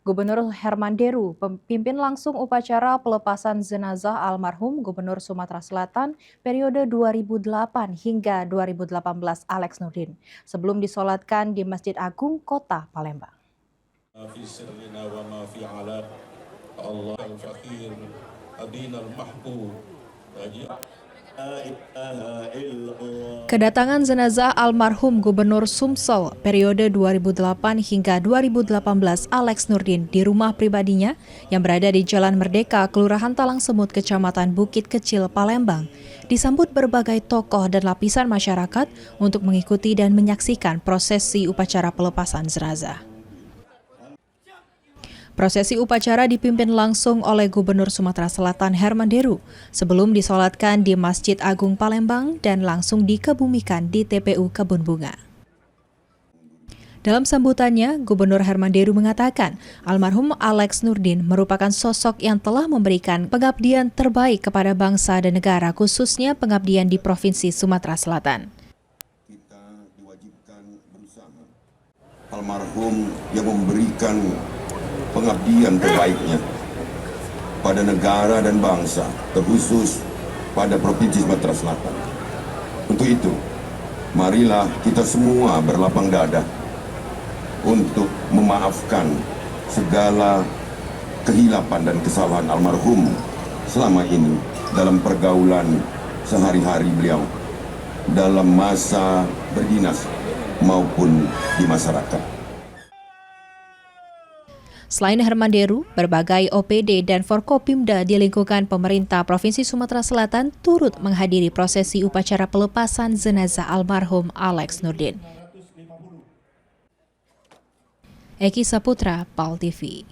Gubernur Herman Deru pimpin langsung upacara pelepasan jenazah almarhum Gubernur Sumatera Selatan periode 2008 hingga 2018 Alex Nurdin sebelum disolatkan di Masjid Agung Kota Palembang. Kedatangan jenazah almarhum Gubernur Sumsel periode 2008 hingga 2018 Alex Nurdin di rumah pribadinya yang berada di Jalan Merdeka, Kelurahan Talang Semut, Kecamatan Bukit Kecil, Palembang, disambut berbagai tokoh dan lapisan masyarakat untuk mengikuti dan menyaksikan prosesi upacara pelepasan jenazah. Prosesi upacara dipimpin langsung oleh Gubernur Sumatera Selatan Herman Deru sebelum disolatkan di Masjid Agung Palembang dan langsung dikebumikan di TPU Kebun Bunga. Dalam sambutannya, Gubernur Herman Deru mengatakan almarhum Alex Nurdin merupakan sosok yang telah memberikan pengabdian terbaik kepada bangsa dan negara, khususnya pengabdian di Provinsi Sumatera Selatan. Kita diwajibkan berusaha. Almarhum yang memberikan pengabdian terbaiknya pada negara dan bangsa, terkhusus pada Provinsi Sumatera Selatan. Untuk itu, marilah kita semua berlapang dada untuk memaafkan segala kehilapan dan kesalahan almarhum selama ini dalam pergaulan sehari-hari beliau, dalam masa berdinas maupun di masyarakat. Selain Herman Deru, berbagai OPD dan Forkopimda di lingkungan pemerintah Provinsi Sumatera Selatan turut menghadiri prosesi upacara pelepasan jenazah almarhum Alex Nurdin. Eki Saputra, PAL TV.